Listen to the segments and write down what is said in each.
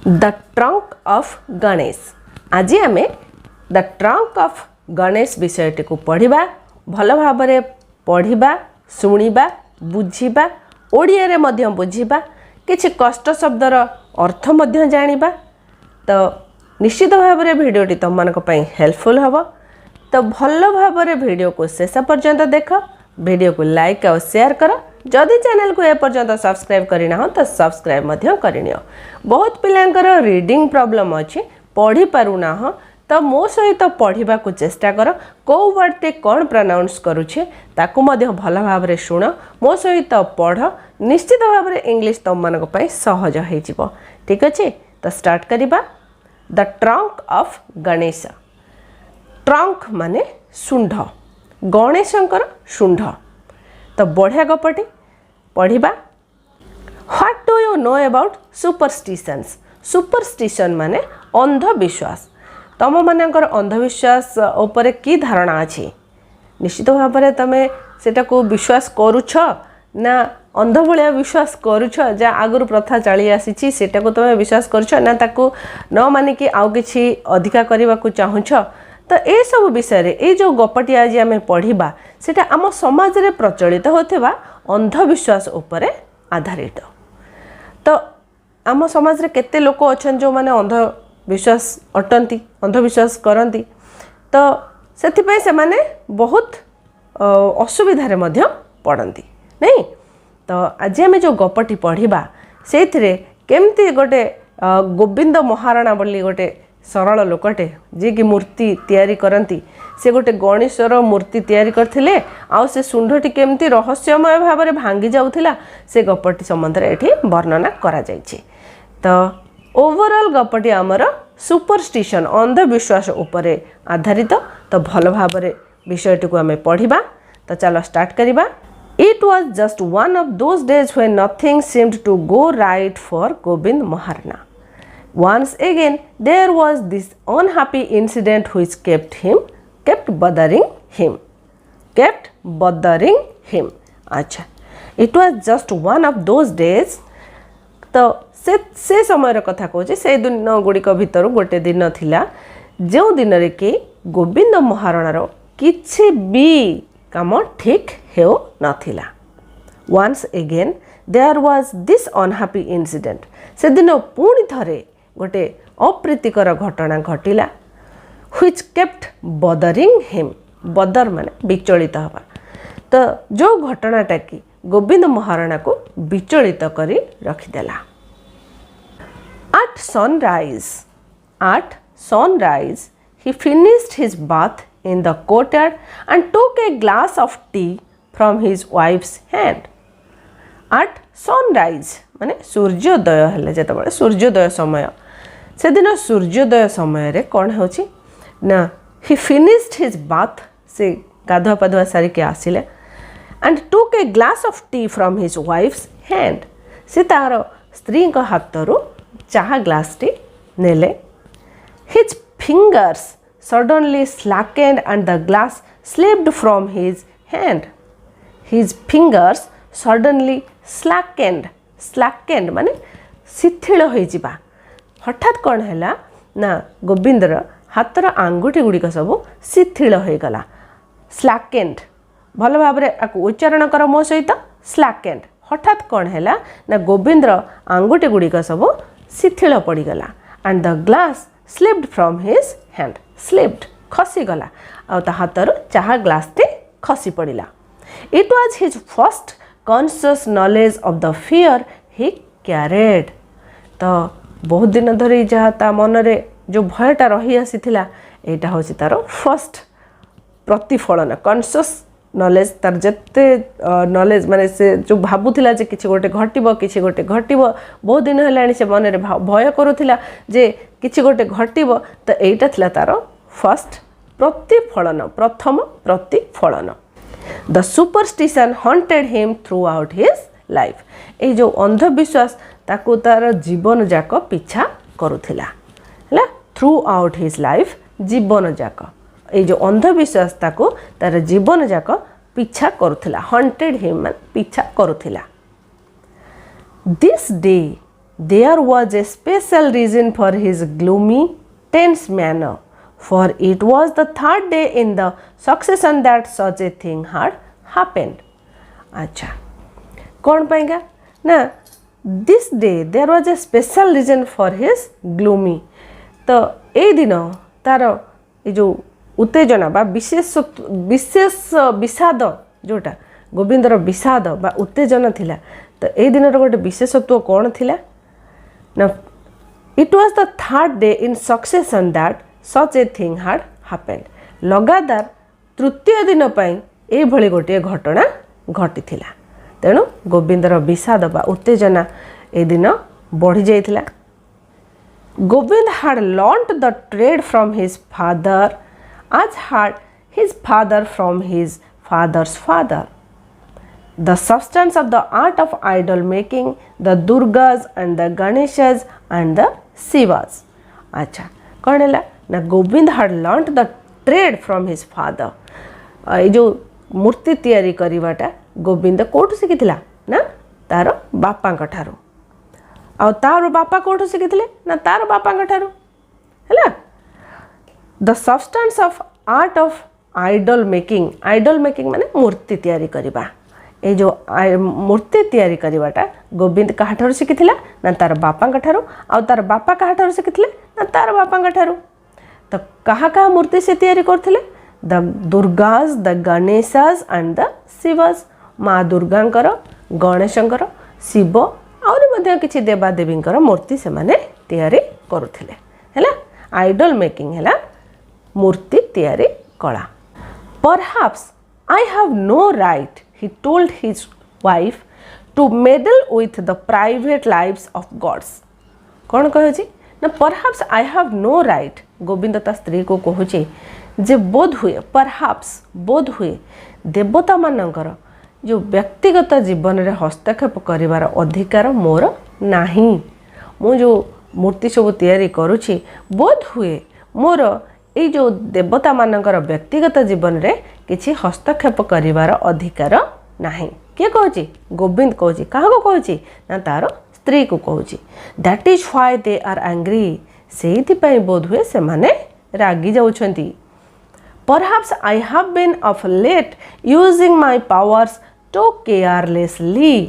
The trunk of Ganesh. आज आम the trunk of Ganesh विषयटी को पढ़ा भल भाव पढ़ा शुणा बुझा ओडिया रे मध्य बुझा किछि कष्ट शब्दर अर्थ मध्य जानिबा। तो निश्चित भाव में भिडियोटी तुम मानक पई हेल्पफुल हबो। तो भल भाव में भिडियो को शेष पर्यंत देख, भिडियो को लाइक और शेयर कर। जदि चैनल को ए पर्यंत सब्सक्राइब करना हो तो सब्सक्राइब मध्य करनियो। बहुत पिलांकर रीडिंग प्रॉब्लम अच्छी पढ़ी पारुना हो तो मो सहित पढ़ा को चेष्टा कर। को वर्ड टे कौन प्रोनाउंस करुछे ताकू मध्य भल भाव में शुण, मो सहित पढ़। निश्चित भाव में इंग्लिश तुम मानक पई सहज हो जिवो। ठीक अच्छे, तो स्टार्ट करिबा। The trunk of Ganesh. Trunk माने शुंढ, गणेशंकर शुंढ। तो बढ़िया गपटी पढ़िबा। What do you know about superstitions. Superstition माने अंधविश्वास। तुम मानकर अंधविश्वास उपरे की धारणा अच्छी? निश्चित भाव में तुम सेटा को विश्वास करुछ ना अंध भाया विश्वास करुछ? जा आगुरी प्रथा चली आसी सेटा को तुम विश्वास करुछ ना ताकू न मानिकी आउ किछि अधिका करने को चाहूछ? तो ये सब विषय ये जो गपटी आज आम पढ़ा सेटा आम समाज रे प्रचलित होथिबा अंधविश्वास उपरे आधारित। तो आम समाज रे केते लोक अछन जो माने अंधविश्वास अटंती, अंधविश्वास करती। तो सेथिपई से माने बहुत असुविधा मध्य पड़ती नहीं। तो आज आम जो गपटी पढ़ा से केमती गोटे गोविंद महाराणा बोली गोटे सरल लोकटे जी कि मूर्ति तैयारी करती, से गोटे गणेशर मूर्ति तैयारी करथिले आउ से शुंढटी केमती रहस्यमय भाव में भांगी जाउथिला से गपटी संबंध में एठी वर्णना करा जायछि। तो ओवरऑल गपटी आमर सुपरस्टिशन अंधविश्वास उपरे आधारित। तो भल भाव में विषयटी को आम पढ़ा। तो चलो स्टार्ट करिबा। It was just one of those days when nothing seemed to go right for Govind Maharana. Once again there was this unhappy incident which kept bothering him. अच्छा, it was just one of those days. तो से समय कथा कहूँ, से दिन गुड़िक भितर गोटे दिन थिला जो दिन रे कि गोविंद महाराणार किछि भी काम ठीक हो नथिला। Once again there was this unhappy incident. से दिन पुणी थरे गोटे अप्रीतिकर घटना घटिला which kept bothering him. बदर माने विचलित हवा। तो जो घटनाटा कि गोविंद महाराणा को विचलित करी रखिदेला। At sunrise he finished his bath in the courtyard and took a glass of tea from his wife's hand. At sunrise माने सूर्योदय हेले जेतबेले सूर्योदय समय, से दिन सूर्योदय समय रे कौन होछि ना he finished his bath, से गाधुआ पाधुआ सारी के आसिले and took a glass of tea from his wife's hand. से तार स्त्री को हाथरू चाहा ग्लास टी नेले। His fingers suddenly slackened and the glass slipped from his hand. His fingers suddenly slackened माने शिथिल हो जिबा। हठात कौन हैला ना गोविंदर हाथर आंगुठी गुड़िक सब शिथिल हो गला। स्लैकेंड भल भाव में उच्चारण कर मो सहित स्लैकेंड। हठात कौन हैला ना गोविंदर आंगुठी गुड़िक सब शिथिल पड़गला and the glass slipped from his hand. Slipped खसीगला आ हाथर चाहा ग्लास टी खसी पड़ा। It was his first conscious knowledge of the fear he carried. तो बहुत दिन धरी जहाँ ता मन रे जो भयटा रही आसी यहाँ हूँ तार फर्स्ट प्रतिफलन। कॉन्शियस नॉलेज तार जत्ते नॉलेज माने से जो भाबुथिला जे किछि गोटे घटिबो किछि गोटे घटिबो, बहुत दिन हेलाणी से मन रे भय करुथिला जे किछि गोटे घटिबो। तो एटा थिला तार फर्स्ट प्रतिफलन, प्रथम प्रतिफलन। The superstition haunted him throughout his life. ये जो अंधविश्वास ताकू तार जीवन जाक पिछा करुथिला हैला। थ्रू आउट हिज लाइफ जीवन जाक ये जो अंधविश्वास ताकू तार जीवन जाक पिछा करुथिला। हंटेड हिम मान पिछा करुथिला। This day there was a special reason for his gloomy, tense manner, for it was the third day in the succession that such a thing had happened. अच्छा कौन पाएगा ना this day there was a special reason for his gloomy. तो ए दिन तार ये जो उत्तेजना बा विशेष विषाद जोटा गोविंदर विषाद बा उत्तेजना थिला तो ए दिन गोटे विशेषत्व कौन थिला ना it was the third day in succession that such a thing had happened. लगातार तृतीय दिन पाई ए भली गोटे घटना घटी थिला तेणु गोविंदर विषाद बा उत्तेजना ए दिन बढ़ी जाइथिला. Govind had learnt the trade from his father as had his father from his father's father. The substance of the art of idol making, the Durgas and the Ganeshas and the Shivas. अच्छा कौन है ना Govind had learnt the trade from his father. ये जो मूर्ति तैयारी करिवाटा गोविंद कोठु शिखिथिला ना तार बापांक ठारू आ तार बापा कोठु शिखिथिले ना तार बापांक ठारू हैला. The substance of art of idol making माने मूर्ति तैयारी करिबा. ए जो मूर्ति तैयारी करिवाटा गोविंद कहा ठारू शिखिथिला ना तार बापांक ठारू आ तार बापा कहा ठारू शिखिथिले ना तार बापांक ठारू. तो कहा मूर्ति से तैयारी करथिले the Durgas the Ganeshas and the Shivas. माँ दुर्गांकर गणेशंकर शिव आउरी मध्ये किछि देवादेवींकर मूर्ति से माने तैयारी करुथिले हैला. आइडल मेकिंग हैला मूर्ति तैयारी कला. Perhaps I have no right he told his wife to meddle with the private lives of gods. कौन कहूँ ना perhaps I have no right Govind ता स्त्री को कहूँ जे बोध हुए परहैप्स बोध हुए देवता मानकर जो व्यक्तिगत जीवन में हस्तक्षेप करिवार अधिकार मोर नाही. मु जो मूर्ति सब तैयारी करुछि बोध हुए मोर ये जो देवता मानकर व्यक्तिगत जीवन में किछि हस्तक्षेप करिवार अधिकार नाही. किए कहूँ गोविंद कहूँ क्या कहूँ ना तार स्त्री को कहूँ. That is why they are angry से बोध हुए से माने रागी जाउछंती. Perhaps I have been of late using my powers too carelessly.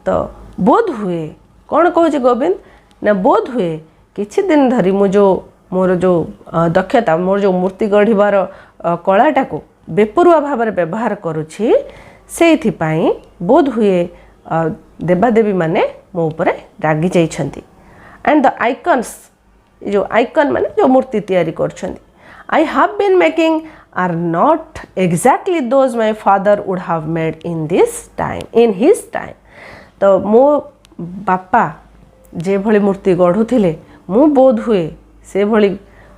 तो बोध हुए कौन कहूँ गोविंद ना बोध हुए किछि दिन धरी मु जो मोर जो दक्षता मोर जो मूर्ति गढ़िबार कलाटा को बेपरुआ भाव में व्यवहार करुछि सेइथिपाई बोध हुए देवादेवी माने मो ऊपर रागी जाइछंती. एंड द आइकन्स जो आइकन माने जो मूर्ति तैयारी करछंती I have been making are not exactly those my father would have made in his time. तो मो बापा जे भली मूर्ति गढ़ुथिले मु बोध हुए से भली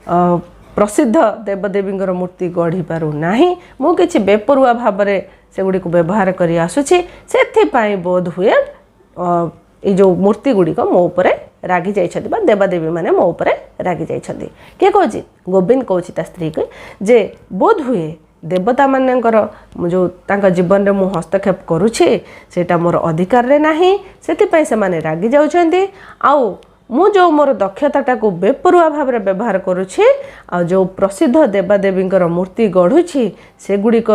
प्रसिद्ध देवदेवींकर मूर्ति गढ़ी पारू नाही. मु किछि बेपरुआ भाव में से गुडी को व्यवहार करी आसुछि सेथिपाई बोध हुए ये जो मूर्ति गुड़िक मो ऊपर रागी जाइछथि बा देवादेवी माने मो ऊपर रागी जाइछथि. के कहछि गोविंद कहछि ता स्त्री के जे बोध हुए देवता मानकर जो तांका जीवन में मु हस्तक्षेप करुछि सेटा मोर अधिकार रे नाही सेथिपाई से माने रागी जाउछन्ति. आउ मु जो मोर दक्षताटा को बेपरुआ भाव में व्यवहार करुछि आ जो प्रसिद्ध देवादेवींकर मूर्ति गढ़ुछि से गुड़िक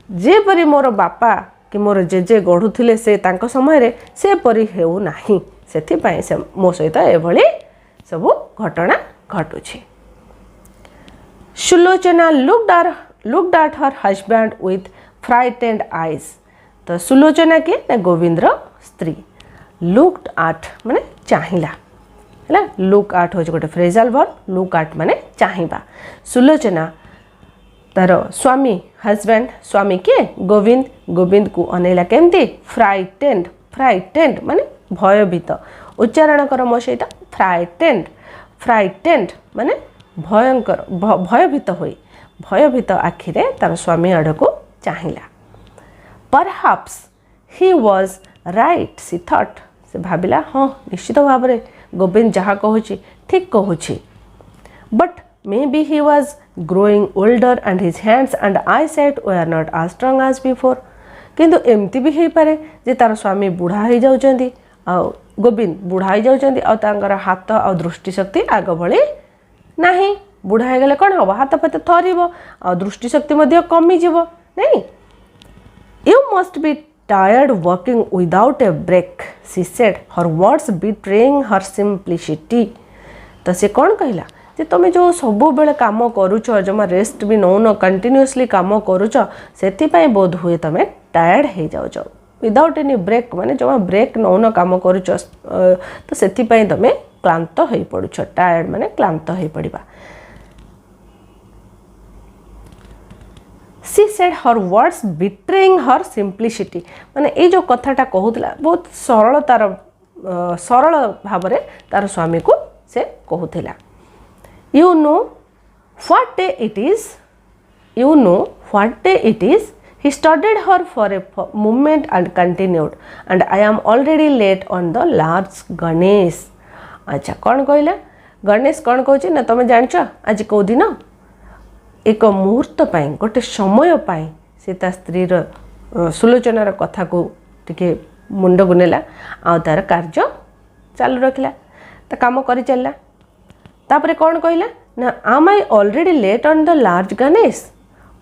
जेपरी मोर बापा कि मोर जेजे गढ़ुथिले से तांको समय रे से परी हेउ नाही सेथिपाई से मो सहित एभली सब घटना घटुछि. Sulochana looked at her husband with frightened eyes. तो सुलोचना के ना गोविंद्र स्त्री looked at माने चाहिला हैला. लुक आट हो गोटे फ्रेजाल वर्ब लुक आट माने चाहिबा. सुलोचना तार स्वामी हजबैंड स्वामी के गोविंद को अनेला केमती फ्राइटेंड माने भयभीत. उच्चारण कर मो सहित फ्राइटेंड माने भयंकर भयभीत आखिरे तार स्वामी आड़ को चाहिला. Perhaps he was right she thought से भाविला हाँ निश्चित भाव में गोविंद जहाँ कहूँ ठीक कहूँ. But may be he was growing older and his hands and eyesight were not as strong आज बिफोर. किंतु एमती भी हो पारे जे तार स्वामी बुढ़ा हो जाउछंती आ गोविंद बुढ़ा हो जाऊँच हाथ आ दृष्टिशक्ति आग भली नहीं बुढ़ा हो गले कौन हम हाथ फात थर आ दृष्टिशक्ति कमिज नहीं you must be tired working without a break she said her words betraying her simplicity तो से कौन कहला जे तुम जो सब बेले कम करुच जमा रेस्ट भी नौन कंटिन्यूअसली कम करुच से बोध हुए तुम टायर्ड हो जाऊच विदाउट एनी ब्रेक माने जमा ब्रेक नौन कम करुच तो से तुम क्लांत हो पड़ुछ टायर्ड माने क्लांत हो पड़ा सी said her words betraying her simplicity माने ये जो कथाटा कहूला बहुत सरल भाव में तार स्वामी को से कहूला you know what day it is you know what day it is he studied her for a moment and continued and I am already late on the large Ganesh अच्छा कौन कहला गणेश कौन कहूँ ना तुम जाच आज कौ दिन एक मुहूर्त गोटे समय से स्त्री सुलोचनार कथा को टिके मुंड को नेला आ तार कार्य चालू रखला तो काम कर चलला तापरे कौन कहला ना am I already late on the large Ganesh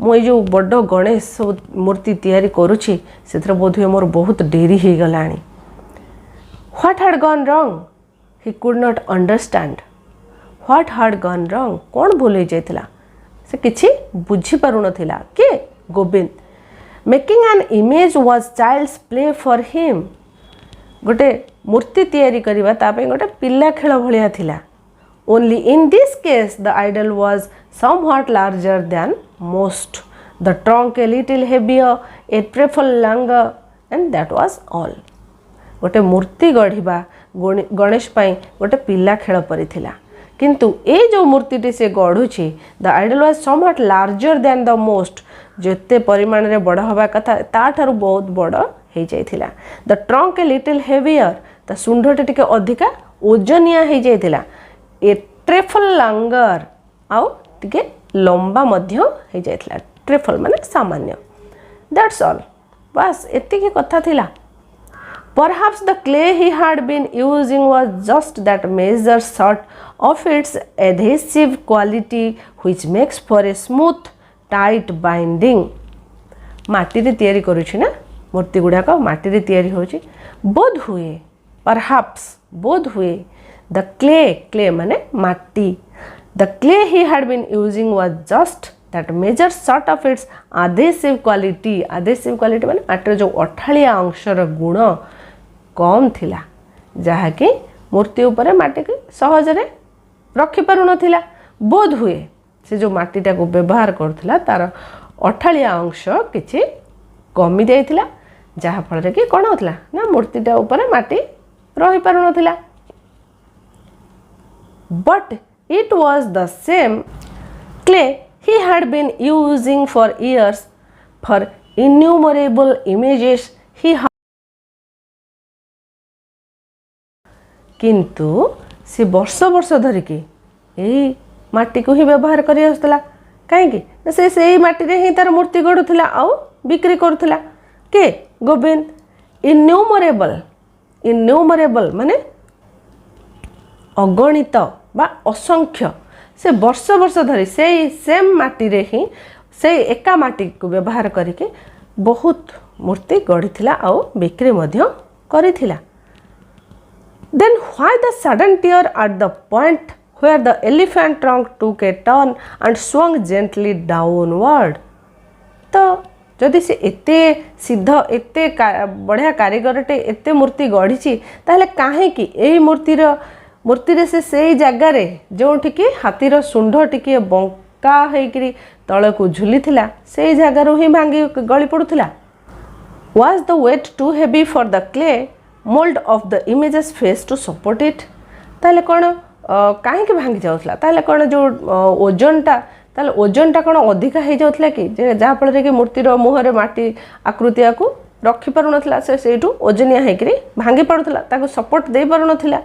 मुझे जो बड़ गणेश सब मूर्ति तैयारी करुँची से बोध हुए मोर बहुत डेरी हो गला what had gone wrong he could not understand what had gone wrong कौन भूल हो जाता से किसी बुझीपार ना के Govind making an image was child's play for him गोटे मूर्ति तैयारी करवा गोटे पिला खेल भाया थिला only in this case the idol was somewhat larger than most the trunk a little heavier a trifle longer and that was all गोटे मूर्ति गढ़ा गणेश पाई गोटे पिला खेल परी थिला किंतु ए जो मूर्तिटी से गढ़ुची the idol was somewhat larger than the most जेते परिमाण रे बड़ हवा कथा ता ठारू बहुत बड़ हो जाइथिला the trunk a little heavier ता सुंढटे टिके अधिका ओजनिया हो जाइथिला ए ट्रेफल लंगर आउ टिके लंबा मध्य हो जाइथिला ट्रेफल माने सामान्य दैट्स ऑल बस एतिकी कथा थिला perhaps the clay he had been using was just that measure sort of its adhesive quality which makes for a smooth tight binding माटी रे तैयारी करूछि ना मूर्ति गुड़ाक माटी रे तैयारी होछि बोध हुए perhaps बोध हुए the clay माने माटी the clay he had been using was just that measure sort of its adhesive quality माने माटी जो अठालिया अंशर गुण कम थिला जहाँकि मूर्ति उपरे माटी के सहजरे रखी पारु नथिला बोध हुए से जो माटीटा को व्यवहार करथिला तार अठालिया अंश किछि कमी जाइथिला जहाँ फल कि कौन होता ना मूर्तिटा उपरे माटी रही पारु नथिला but it was the same clay he had been using for years for innumerable images he had किंतु से वर्ष वर्ष धरिकी यही माटी को ही व्यवहार कर आसला कहीं से माटी रे ही तार मूर्ति गढ़ुला आउ बिक्री करुला के गोविंद इन्यूमरेबल माने अगणित बा असंख्य से वर्ष वर्ष धरी से सेम माटी रे ही से एका माटी को व्यवहार करके बहुत मूर्ति गढ़ी आउ बिक्री मध्य करिथिला Then why the sudden tear at the point where the elephant trunk took a turn and swung gently downward? तो जदि से एते सिद्ध एते बढ़िया कारीगरटे एते मूर्ति गढ़ी ताहले काहे कि एही मूर्ति से जगार जो टिके हाथीर सुंढ टिके बंका होकरी तल को झुली थिला से जगार ही भांगी गली पड़ुथिला Was the weight too heavy for the clay mold of the image's face to support it? ताले कौन कहीं भांगी जाऊला ताले कौन जो ओजनटा कौन अधिका हो जाऊला कि जहाँफल कि मूर्तिर मुहर माटी आकृतिया को रखी पार ना से ओजनिया होकरी भांगी पड़ूला सपोर्ट दे पार ना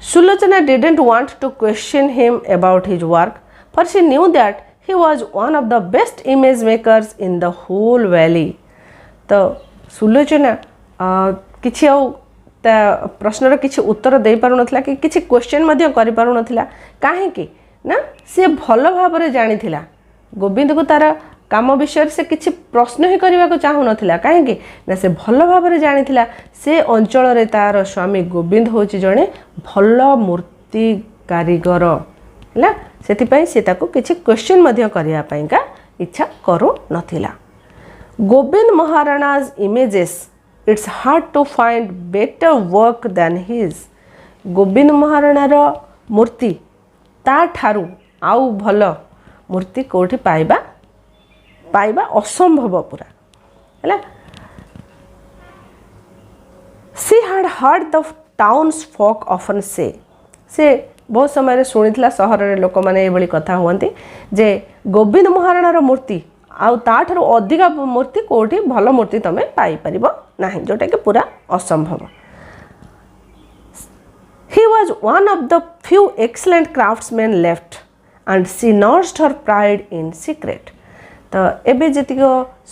Sulochana didn't want to question him about his work for she knew that he was one of the best image makers in the whole valley तो सुलोचना किछि प्रश्नर किसी उत्तर दे पार नथिला कि किसी क्वेश्चन मध्य करि पार नथिला काहे ना से भल भाव में जानी गोविंद को तार काम विषय से किसी प्रश्न ही करने को चाहू नथिला काहे ना से भल भाव में जानी से अंचल रे तार स्वामी गोविंद होची जणे भल मूर्ति कारीगर है से ताको किसी क्वेश्चन मध्य करिया पई का इच्छा करू नथिला Govind महाराणा's images it's hard to find better work than his Govind महाराणार मूर्ति ता ठारू आउ भल मूर्ति कोठी पाइबा पाइबा असंभव पूरा है she had heard the town's folk often say से बहुत समय शुणी सहर लोक मैंने ये कथा हुआ जे गोविंद महाराणार मूर्ति आउ ताठू अधिका मूर्ति कोठी भल मूर्ति तुम पाई परिबो नाही जोटा कि पूरा असंभव he was one of the few excellent craftsmen left and she nursed her pride in secret तो एबे जतिक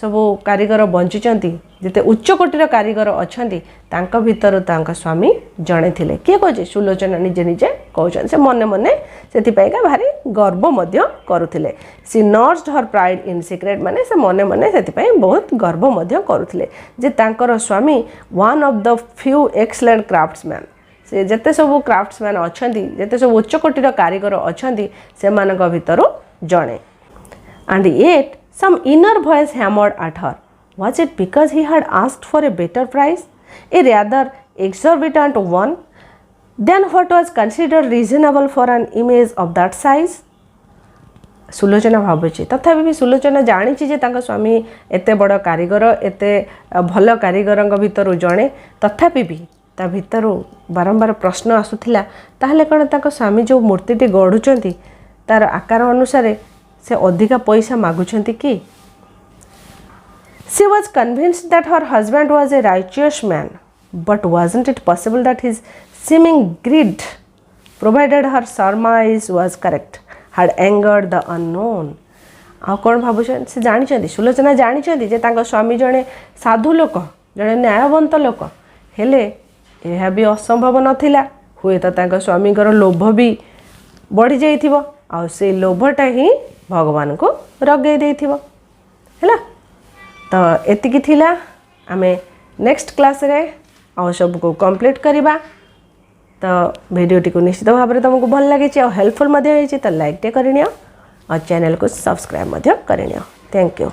सब कारीगर बंचुचंती जिते उच्च कोटीर कारीगर अछंती तांका भितर तांका स्वामी जणे थिले के कहजे सुलोचना निजे निजे कहउछन से मने मने सेति पाइका भारी गर्व मध्य करूथिले she nursed her pride in secret माने से मने मने सेति पाइ बहुत गर्व मध्य करूथिले जे तांकर स्वामी one of the few excellent craftsmen से जते सब क्राफ्ट्समैन अछंती जते सब उच्च कोटीर कारीगर अछंती से मानक भितर जणे and yet some inner voice hammered at her. Was it because he had asked for a better price, a rather exorbitant one, than what was considered reasonable for an image of that size? Sulochana भावुची तथापि भी सुलोचना जानी जे तांका स्वामी एते बड़ कारीगर एते भल कारीगर भितर जणे तथापि भी ता भितर बारंबार प्रश्न आसुथिला ताहले कण तांका स्वामी जो मूर्तिटी गढ़ुचंती तार आकार अनुसार से अधिका पैसा मागुछंती कि she was convinced that her husband was a righteous man but wasn't it possible that his seeming greed provided her surmise was correct had angered the unknown आ कौन भावुछन से जानी सुलोचना जानी जे तांका स्वामी जड़े साधु लोक जड़े न्यायवंत लोक हेले यह भी असंभव नथिला हुए तो तांका स्वामी लोभ भी बढ़ी जाइथिबो आ से लोभटा ही भगवान को रगे देथिबो हैला तो एतिकी थिला आमे नेक्स्ट क्लास रे आ सब को कंप्लीट करिबा तो वीडियोटी को निश्चित भाव में तुमको भल लगे और हेल्पफुल तो लाइक टे करनियो और चैनल को सब्सक्राइब करनियो थैंक यू।